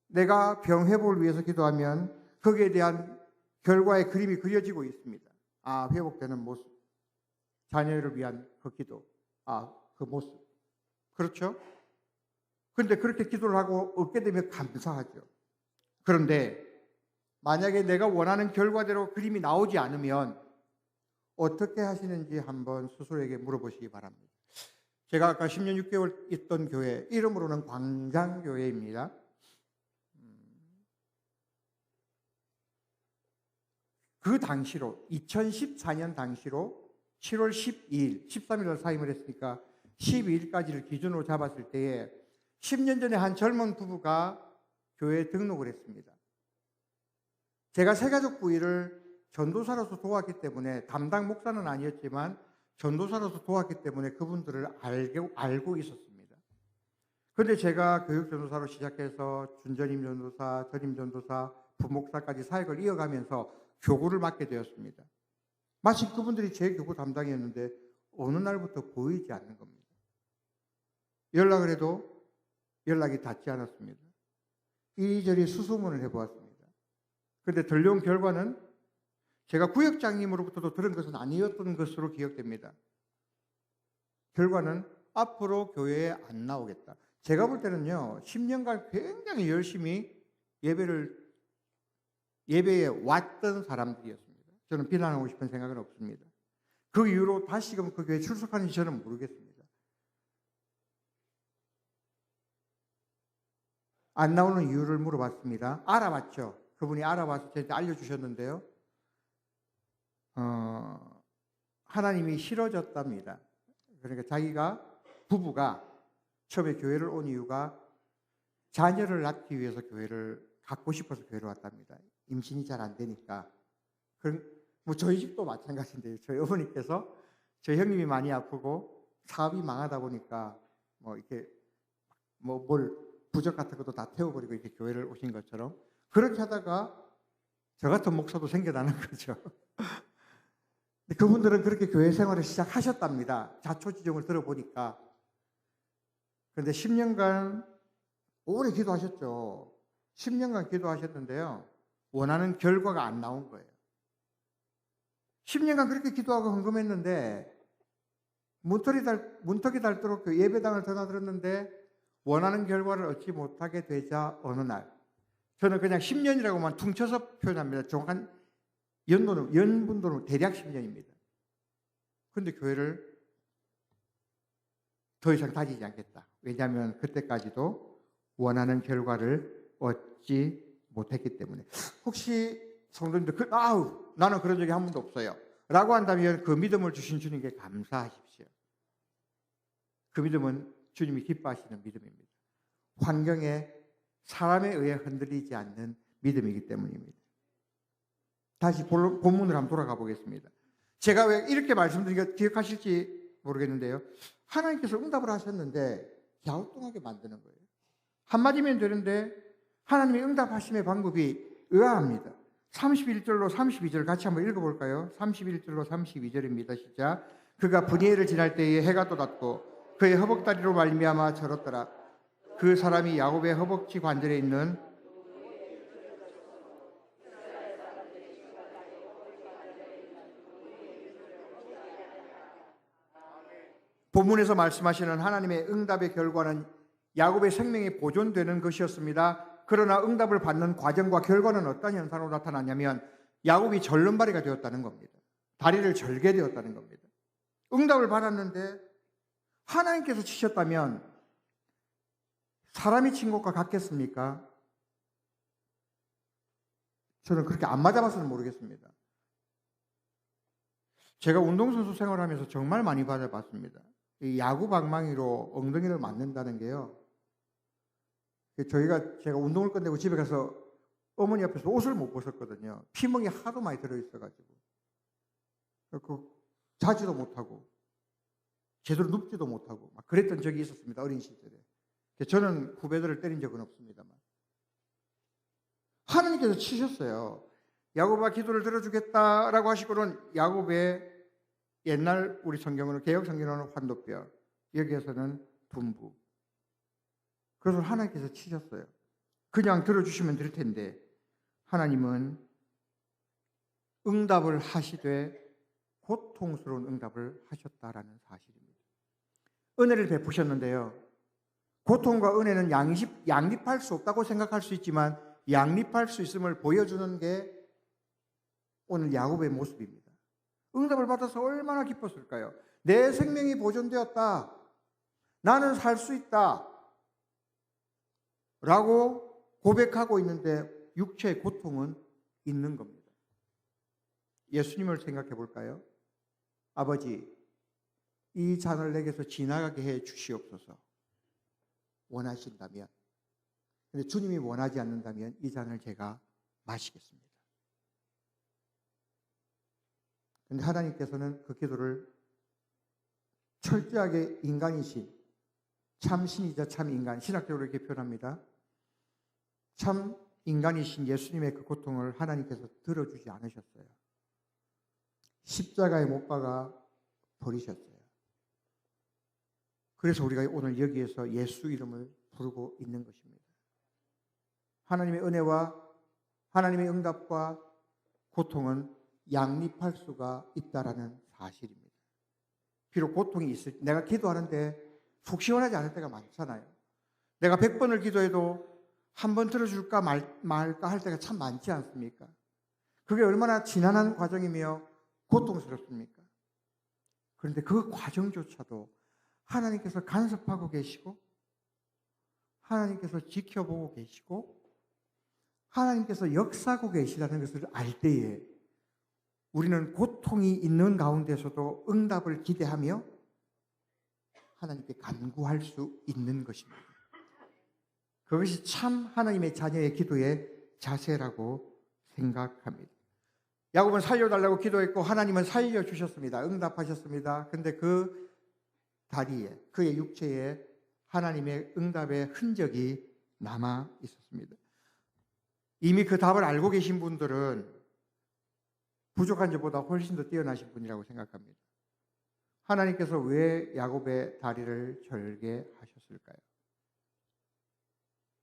내가 병 회복을 위해서 기도하면 거기에 대한 결과의 그림이 그려지고 있습니다. 회복되는 모습. 자녀를 위한 그 기도. 그 모습. 그렇죠? 그런데 그렇게 기도를 하고 얻게 되면 감사하죠. 그런데 만약에 내가 원하는 결과대로 그림이 나오지 않으면 어떻게 하시는지 한번 스스로에게 물어보시기 바랍니다. 제가 아까 10년 6개월 있던 교회, 이름으로는 광장교회입니다. 그 당시로 2014년 당시로 7월 12일, 13일을 사임을 했으니까 12일까지를 기준으로 잡았을 때에 10년 전에 한 젊은 부부가 교회에 등록을 했습니다. 제가 새가족 부위를 전도사로서 도왔기 때문에, 담당 목사는 아니었지만 전도사로서 도왔기 때문에 그분들을 알고 있었습니다. 그런데 제가 교육전도사로 시작해서 준전임 전도사, 전임 전도사, 부목사까지 사역을 이어가면서 교구를 맡게 되었습니다. 마치 그분들이 제 교구 담당이었는데 어느 날부터 보이지 않는 겁니다. 연락을 해도 연락이 닿지 않았습니다. 이리저리 수소문을 해보았습니다. 그런데 들려온 결과는 제가 구역장님으로부터도 들은 것은 아니었던 것으로 기억됩니다. 결과는 앞으로 교회에 안 나오겠다. 제가 볼 때는요, 10년간 굉장히 열심히 예배에 왔던 사람들이었습니다. 저는 비난하고 싶은 생각은 없습니다. 그 이후로 다시금 그 교회에 출석하는지 저는 모르겠습니다. 안 나오는 이유를 물어봤습니다. 알아봤죠. 그분이 알아봐서 저한테 알려주셨는데요. 하나님이 싫어졌답니다. 그러니까 부부가 처음에 교회를 온 이유가 자녀를 낳기 위해서 교회를 갖고 싶어서 교회로 왔답니다. 임신이 잘 안 되니까. 그럼 뭐 저희 집도 마찬가지인데요. 저희 어머니께서 저희 형님이 많이 아프고 사업이 망하다 보니까 뭐 이렇게 뭐 뭘 부적 같은 것도 다 태워버리고 이렇게 교회를 오신 것처럼 그렇게 하다가 저 같은 목사도 생겨나는 거죠. 근데 그분들은 그렇게 교회 생활을 시작하셨답니다. 자초지종을 들어보니까. 그런데 10년간 오래 기도하셨죠. 10년간 기도하셨는데요. 원하는 결과가 안 나온 거예요. 10년간 그렇게 기도하고 헌금했는데 문턱이 닳도록 그 예배당을 드나들었는데 원하는 결과를 얻지 못하게 되자 어느 날 저는 그냥 10년이라고만 퉁쳐서 표현합니다. 정확한 연분도는 대략 10년입니다. 그런데 교회를 더 이상 다니지 않겠다. 왜냐하면 그때까지도 원하는 결과를 얻지 못했기 때문에. 혹시 성도님들 나는 그런 적이 한 번도 없어요 라고 한다면 그 믿음을 주신 주님께 감사하십시오. 그 믿음은 주님이 기뻐하시는 믿음입니다. 환경에 사람에 의해 흔들리지 않는 믿음이기 때문입니다. 다시 본문으로 한번 돌아가 보겠습니다. 제가 왜 이렇게 말씀드린 거 기억하실지 모르겠는데요. 하나님께서 응답을 하셨는데 갸우뚱하게 만드는 거예요. 한마디면 되는데 하나님의 응답하심의 방법이 의아합니다. 31절로 32절 같이 한번 읽어볼까요? 31절로 32절입니다. 시작. 그가 브니엘을 지날 때에 해가 돋았고 그의 허벅다리로 말미암아 절었더라. 그 사람이 야곱의 허벅지 관절에 있는 본문에서 말씀하시는 하나님의 응답의 결과는 야곱의 생명이 보존되는 것이었습니다. 그러나 응답을 받는 과정과 결과는 어떤 현상으로 나타나냐면 야곱이 절름발이가 되었다는 겁니다. 다리를 절게 되었다는 겁니다. 응답을 받았는데 하나님께서 치셨다면 사람이 친 것과 같겠습니까? 저는 그렇게 안 맞아봐서는 모르겠습니다. 제가 운동선수 생활하면서 정말 많이 받아봤습니다. 이 야구 방망이로 엉덩이를 맞는다는 게요. 제가 운동을 끝내고 집에 가서 어머니 앞에서 옷을 못 벗었거든요. 피멍이 하도 많이 들어있어가지고. 자지도 못하고 제대로 눕지도 못하고 막 그랬던 적이 있었습니다. 어린 시절에. 저는 후배들을 때린 적은 없습니다만 하나님께서 치셨어요. 야곱아 기도를 들어주겠다라고 하시고는 야곱의 옛날 우리 성경으로 개혁 성경으로는 환도뼈, 여기에서는 둔부. 그것을 하나님께서 치셨어요. 그냥 들어주시면 될 텐데 하나님은 응답을 하시되 고통스러운 응답을 하셨다라는 사실입니다. 은혜를 베푸셨는데요. 고통과 은혜는 양립할 수 없다고 생각할 수 있지만 양립할 수 있음을 보여주는 게 오늘 야곱의 모습입니다. 응답을 받아서 얼마나 기뻤을까요? 내 생명이 보존되었다. 나는 살 수 있다. 라고 고백하고 있는데 육체의 고통은 있는 겁니다. 예수님을 생각해 볼까요? 아버지, 이 잔을 내게서 지나가게 해 주시옵소서. 원하신다면. 근데 주님이 원하지 않는다면 이 잔을 제가 마시겠습니다. 근데 하나님께서는 그 기도를 철저하게 인간이신 참 신이자 참 인간, 신학적으로 이렇게 표현합니다. 참 인간이신 예수님의 그 고통을 하나님께서 들어주지 않으셨어요. 십자가에 못 박아 버리셨어요. 그래서 우리가 오늘 여기에서 예수 이름을 부르고 있는 것입니다. 하나님의 은혜와 하나님의 응답과 고통은 양립할 수가 있다라는 사실입니다. 비록 고통이 있을 때 내가 기도하는데 속 시원하지 않을 때가 많잖아요. 내가 100번을 기도해도 한 번 들어줄까 말까 할 때가 참 많지 않습니까? 그게 얼마나 지난한 과정이며 고통스럽습니까? 그런데 그 과정조차도 하나님께서 간섭하고 계시고 하나님께서 지켜보고 계시고 하나님께서 역사하고 계시다는 것을 알 때에 우리는 고통이 있는 가운데서도 응답을 기대하며 하나님께 간구할 수 있는 것입니다. 그것이 참 하나님의 자녀의 기도의 자세라고 생각합니다. 야곱은 살려달라고 기도했고 하나님은 살려주셨습니다. 응답하셨습니다. 그런데 그 다리에, 그의 육체에 하나님의 응답의 흔적이 남아 있었습니다. 이미 그 답을 알고 계신 분들은 부족한 자보다 훨씬 더 뛰어나신 분이라고 생각합니다. 하나님께서 왜 야곱의 다리를 절게 하셨을까요?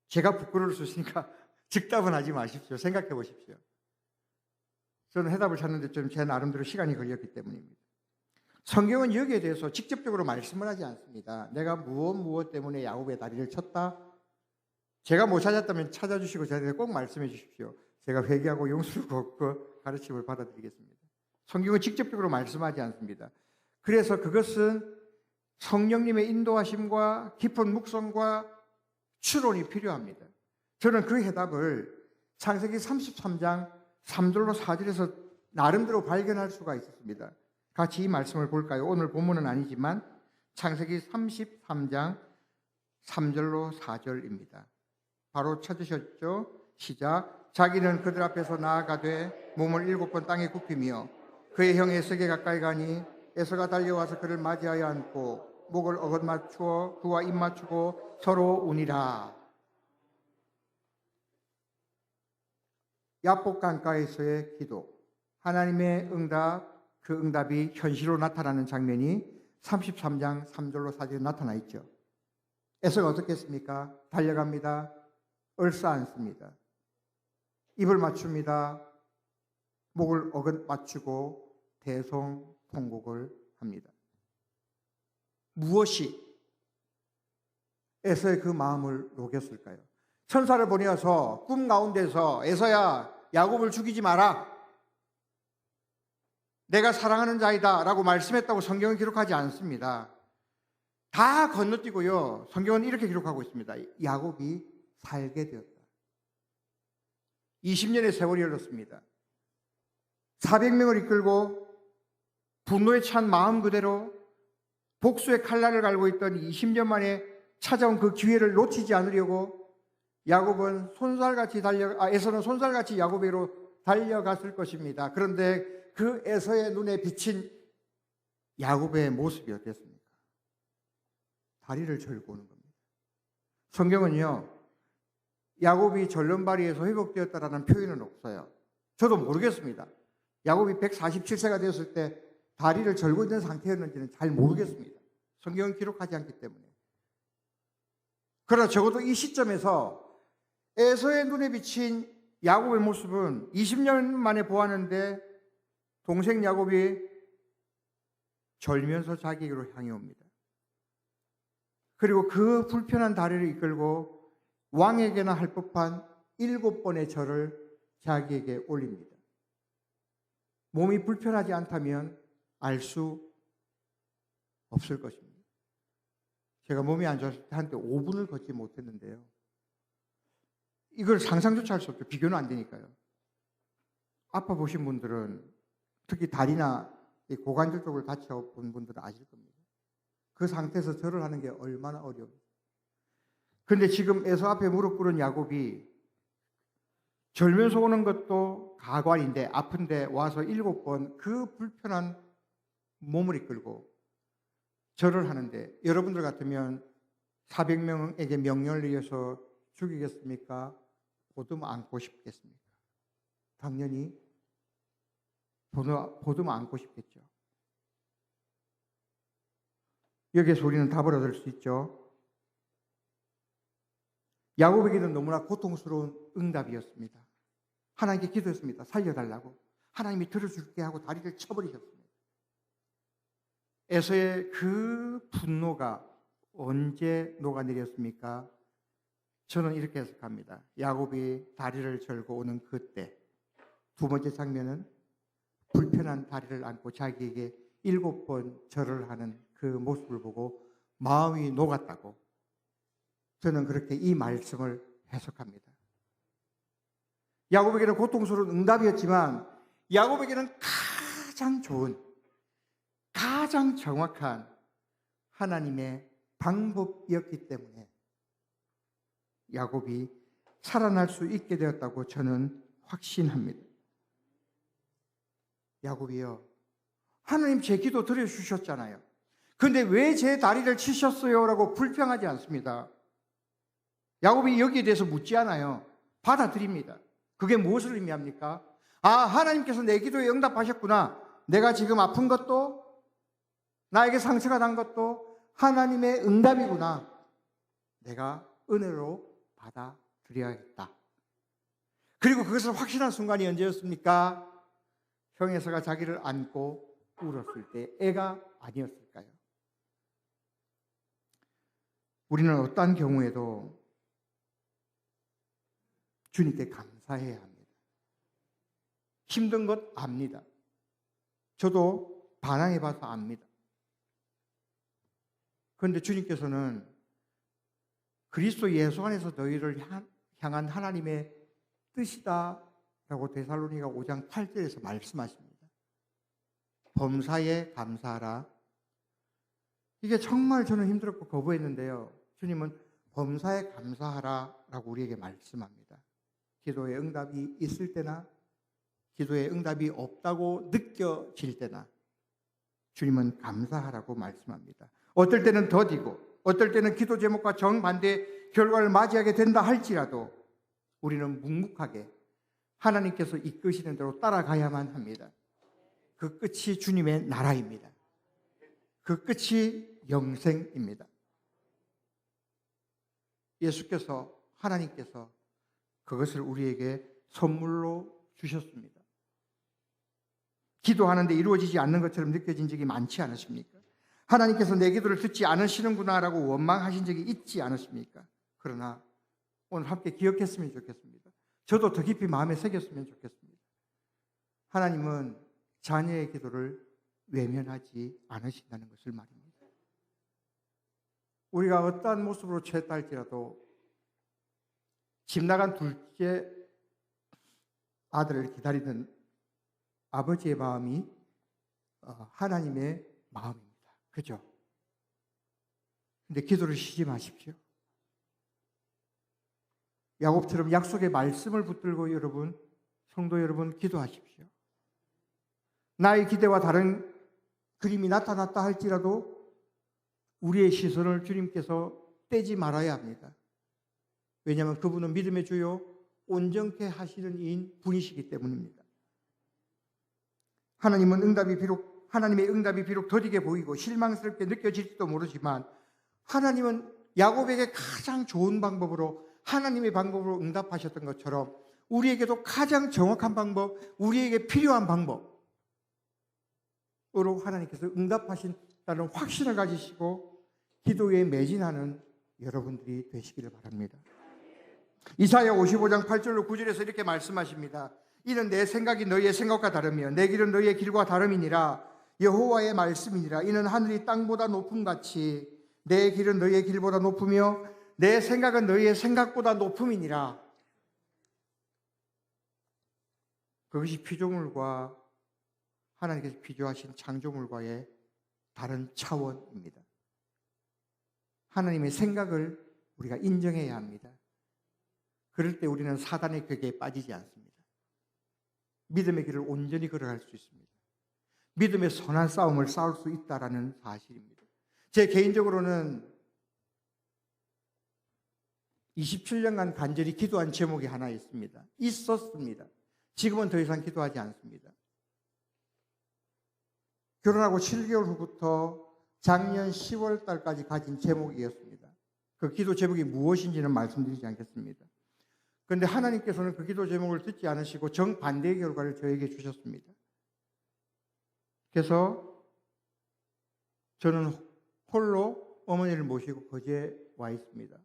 제가 부끄러울 수 있으니까 즉답은 하지 마십시오. 생각해 보십시오. 저는 해답을 찾는데 좀 제 나름대로 시간이 걸렸기 때문입니다. 성경은 여기에 대해서 직접적으로 말씀을 하지 않습니다. 내가 무엇 때문에 야곱의 다리를 쳤다? 제가 못 찾았다면 찾아주시고 저한테 꼭 말씀해 주십시오. 제가 회개하고 용서를 걷고 가르침을 받아드리겠습니다. 성경은 직접적으로 말씀하지 않습니다. 그래서 그것은 성령님의 인도하심과 깊은 묵상과 추론이 필요합니다. 저는 그 해답을 창세기 33장 3절로 4절에서 나름대로 발견할 수가 있었습니다. 같이 이 말씀을 볼까요? 오늘 본문은 아니지만 창세기 33장 3절로 4절입니다. 바로 찾으셨죠? 시작. 자기는 그들 앞에서 나아가되 몸을 7번 땅에 굽히며 그의 형 에서에게 가까이 가니 에서가 달려와서 그를 맞이하여 안고 목을 어긋맞추어 그와 입 맞추고 서로 우니라. 야복 강가에서의 기도, 하나님의 응답, 그 응답이 현실로 나타나는 장면이 33장 3절로 4절에 나타나 있죠. 에서가 어떻게 했습니까? 달려갑니다. 얼싸안습니다. 입을 맞춥니다. 목을 어긋맞추고 대성통곡을 합니다. 무엇이 에서의 그 마음을 녹였을까요? 천사를 보내어서 꿈 가운데서 에서야 야곱을 죽이지 마라. 내가 사랑하는 자이다 라고 말씀했다고 성경은 기록하지 않습니다. 다 건너뛰고요. 성경은 이렇게 기록하고 있습니다. 야곱이 살게 되었다. 20년의 세월이 흘렀습니다. 400명을 이끌고 분노에 찬 마음 그대로 복수의 칼날을 갈고 있던 20년 만에 찾아온 그 기회를 놓치지 않으려고 야곱은 에서는 손살같이 야곱에게로 달려갔을 것입니다. 그런데 그 에서의 눈에 비친 야곱의 모습이 어땠습니까? 다리를 절고 오는 겁니다. 성경은요, 야곱이 절름발이에서 회복되었다라는 표현은 없어요. 저도 모르겠습니다. 야곱이 147세가 되었을 때 다리를 절고 있는 상태였는지는 잘 모르겠습니다. 성경은 기록하지 않기 때문에. 그러나 적어도 이 시점에서 에서의 눈에 비친 야곱의 모습은 20년 만에 보았는데 동생 야곱이 절면서 자기에게로 향해 옵니다. 그리고 그 불편한 다리를 이끌고 왕에게나 할 법한 7번의 절을 자기에게 올립니다. 몸이 불편하지 않다면 알 수 없을 것입니다. 제가 몸이 안 좋았을 때 한때 5분을 걷지 못했는데요. 이걸 상상조차 할 수 없죠. 비교는 안 되니까요. 아파 보신 분들은 특히 다리나 고관절 쪽을 다쳐본 분들은 아실 겁니다. 그 상태에서 절을 하는 게 얼마나 어려워요. 그런데 지금 에서 앞에 무릎 꿇은 야곱이 절면서 오는 것도 가관인데 아픈데 와서 7번 그 불편한 몸을 이끌고 절을 하는데 여러분들 같으면 400명에게 명령을 내려서 죽이겠습니까? 보듬 안고 싶겠습니까? 당연히 보듬 안고 싶겠죠. 여기에서 우리는 답을 얻을 수 있죠. 야곱에게는 너무나 고통스러운 응답이었습니다. 하나님께 기도했습니다. 살려달라고. 하나님이 들어줄게 하고 다리를 쳐버리셨습니다. 에서의 그 분노가 언제 녹아내렸습니까? 저는 이렇게 해석합니다. 야곱이 다리를 절고 오는 그때. 두 번째 장면은 불편한 다리를 안고 자기에게 7번 절을 하는 그 모습을 보고 마음이 녹았다고 저는 그렇게 이 말씀을 해석합니다. 야곱에게는 고통스러운 응답이었지만 야곱에게는 가장 좋은, 가장 정확한 하나님의 방법이었기 때문에 야곱이 살아날 수 있게 되었다고 저는 확신합니다. 야곱이요, 하나님 제 기도 들어주셨잖아요. 근데 왜 제 다리를 치셨어요? 라고 불평하지 않습니다. 야곱이 여기에 대해서 묻지 않아요. 받아들입니다. 그게 무엇을 의미합니까? 아, 하나님께서 내 기도에 응답하셨구나. 내가 지금 아픈 것도, 나에게 상처가 난 것도 하나님의 응답이구나. 내가 은혜로 받아들여야겠다. 그리고 그것을 확신한 순간이 언제였습니까? 형에서가 자기를 안고 울었을 때, 애가 아니었을까요? 우리는 어떠한 경우에도 주님께 감사해야 합니다. 힘든 것 압니다. 저도 반항해봐서 압니다. 그런데 주님께서는 그리스도 예수 안에서 너희를 향한 하나님의 뜻이다 라고 데살로니가 5장 8절에서 말씀하십니다. 범사에 감사하라. 이게 정말 저는 힘들었고 거부했는데요, 주님은 범사에 감사하라 라고 우리에게 말씀합니다. 기도에 응답이 있을 때나 기도에 응답이 없다고 느껴질 때나 주님은 감사하라고 말씀합니다. 어떨 때는 더디고 어떨 때는 기도 제목과 정반대 결과를 맞이하게 된다 할지라도 우리는 묵묵하게 하나님께서 이끄시는 대로 따라가야만 합니다. 그 끝이 주님의 나라입니다. 그 끝이 영생입니다. 예수께서, 하나님께서 그것을 우리에게 선물로 주셨습니다. 기도하는데 이루어지지 않는 것처럼 느껴진 적이 많지 않으십니까? 하나님께서 내 기도를 듣지 않으시는구나라고 원망하신 적이 있지 않으십니까? 그러나 오늘 함께 기억했으면 좋겠습니다. 저도 더 깊이 마음에 새겼으면 좋겠습니다. 하나님은 자녀의 기도를 외면하지 않으신다는 것을 말입니다. 우리가 어떠한 모습으로 처했다 할지라도 집 나간 둘째 아들을 기다리는 아버지의 마음이 하나님의 마음입니다. 그죠? 근데 기도를 쉬지 마십시오. 야곱처럼 약속의 말씀을 붙들고 여러분, 성도 여러분, 기도하십시오. 나의 기대와 다른 그림이 나타났다 할지라도 우리의 시선을 주님께서 떼지 말아야 합니다. 왜냐하면 그분은 믿음의 주요 온전케 하시는 이인 분이시기 때문입니다. 하나님의 응답이 비록 더디게 보이고 실망스럽게 느껴질지도 모르지만 하나님은 야곱에게 가장 좋은 방법으로, 하나님의 방법으로 응답하셨던 것처럼 우리에게도 가장 정확한 방법, 우리에게 필요한 방법으로 하나님께서 응답하신다는 확신을 가지시고 기도에 매진하는 여러분들이 되시기를 바랍니다. 이사야 55장 8절로 9절에서 이렇게 말씀하십니다. 이는 내 생각이 너희의 생각과 다르며 내 길은 너희의 길과 다름이니라. 여호와의 말씀이니라. 이는 하늘이 땅보다 높음같이 내 길은 너희의 길보다 높으며 내 생각은 너희의 생각보다 높음이니라. 그것이 피조물과 하나님께서 피조하신 창조물과의 다른 차원입니다. 하나님의 생각을 우리가 인정해야 합니다. 그럴 때 우리는 사단의 격에 빠지지 않습니다. 믿음의 길을 온전히 걸어갈 수 있습니다. 믿음의 선한 싸움을 싸울 수 있다는 사실입니다. 제 개인적으로는 27년간 간절히 기도한 제목이 하나 있었습니다. 지금은 더 이상 기도하지 않습니다. 결혼하고 7개월 후부터 작년 10월 달까지 가진 제목이었습니다. 그 기도 제목이 무엇인지는 말씀드리지 않겠습니다. 그런데 하나님께서는 그 기도 제목을 듣지 않으시고 정반대의 결과를 저에게 주셨습니다. 그래서 저는 홀로 어머니를 모시고 거제에 와 있습니다.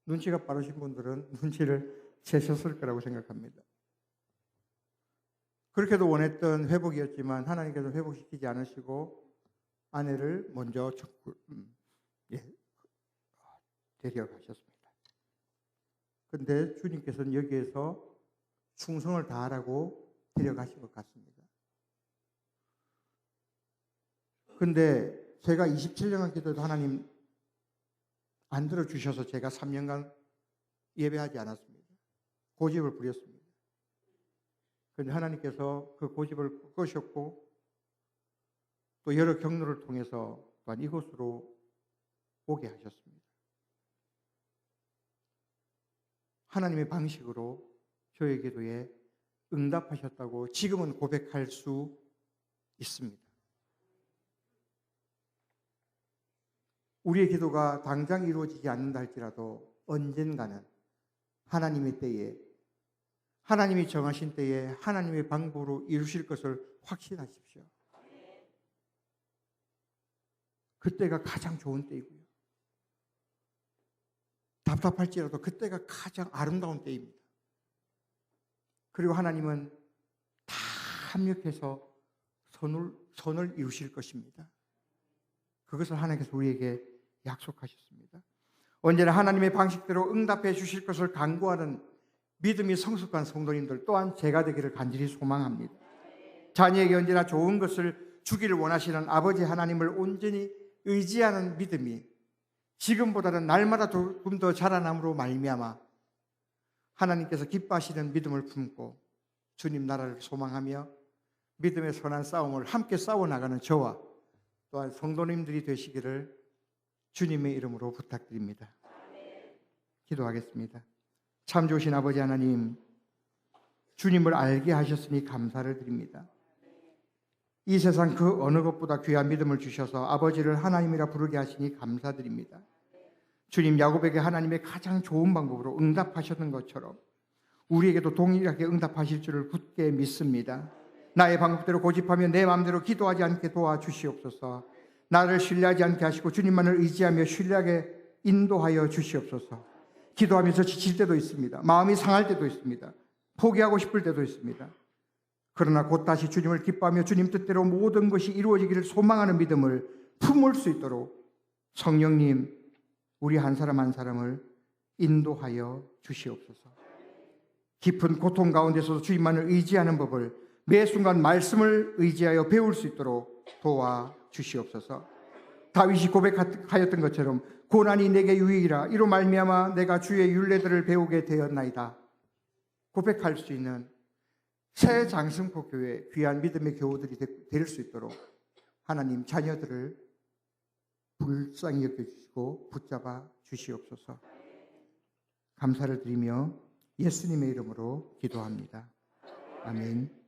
눈치가 빠르신 분들은 눈치를 채셨을 거라고 생각합니다. 그렇게도 원했던 회복이었지만 하나님께서 회복시키지 않으시고 아내를 먼저 데려가셨습니다. 그런데 주님께서는 여기에서 충성을 다하라고 데려가신 것 같습니다. 그런데 제가 27년간 기도해도 하나님 안 들어주셔서 제가 3년간 예배하지 않았습니다. 고집을 부렸습니다. 그런데 하나님께서 그 고집을 끄셨고 또 여러 경로를 통해서 또한 이곳으로 오게 하셨습니다. 하나님의 방식으로 저의 기도에 응답하셨다고 지금은 고백할 수 있습니다. 우리의 기도가 당장 이루어지지 않는다 할지라도 언젠가는 하나님의 때에, 하나님이 정하신 때에 하나님의 방법으로 이루실 것을 확신하십시오. 그때가 가장 좋은 때이고요. 답답할지라도 그때가 가장 아름다운 때입니다. 그리고 하나님은 다 합력해서 선을 이루실 것입니다. 그것을 하나님께서 우리에게 약속하셨습니다. 언제나 하나님의 방식대로 응답해 주실 것을 간구하는 믿음이 성숙한 성도님들 또한 제가 되기를 간절히 소망합니다. 자녀에게 언제나 좋은 것을 주기를 원하시는 아버지 하나님을 온전히 의지하는 믿음이 지금보다는 날마다 조금 더 자라남으로 말미암아 하나님께서 기뻐하시는 믿음을 품고 주님 나라를 소망하며 믿음의 선한 싸움을 함께 싸워나가는 저와 또한 성도님들이 되시기를 주님의 이름으로 부탁드립니다. 기도하겠습니다. 참 좋으신 아버지 하나님, 주님을 알게 하셨으니 감사를 드립니다. 이 세상 그 어느 것보다 귀한 믿음을 주셔서 아버지를 하나님이라 부르게 하시니 감사드립니다. 주님, 야곱에게 하나님의 가장 좋은 방법으로 응답하셨던 것처럼 우리에게도 동일하게 응답하실 줄을 굳게 믿습니다. 나의 방법대로 고집하며 내 마음대로 기도하지 않게 도와주시옵소서. 나를 신뢰하지 않게 하시고 주님만을 의지하며 신뢰하게 인도하여 주시옵소서. 기도하면서 지칠 때도 있습니다. 마음이 상할 때도 있습니다. 포기하고 싶을 때도 있습니다. 그러나 곧 다시 주님을 기뻐하며 주님 뜻대로 모든 것이 이루어지기를 소망하는 믿음을 품을 수 있도록 성령님, 우리 한 사람 한 사람을 인도하여 주시옵소서. 깊은 고통 가운데서도 주님만을 의지하는 법을 매 순간 말씀을 의지하여 배울 수 있도록 도와주시옵소서. 다윗이 고백하였던 것처럼 고난이 내게 유익이라 이로 말미암아 내가 주의 율례들을 배우게 되었나이다. 고백할 수 있는 새 장승포 교회 귀한 믿음의 교우들이 될 수 있도록 하나님 자녀들을 불쌍히 여겨주시고 붙잡아 주시옵소서. 감사를 드리며 예수님의 이름으로 기도합니다. 아멘.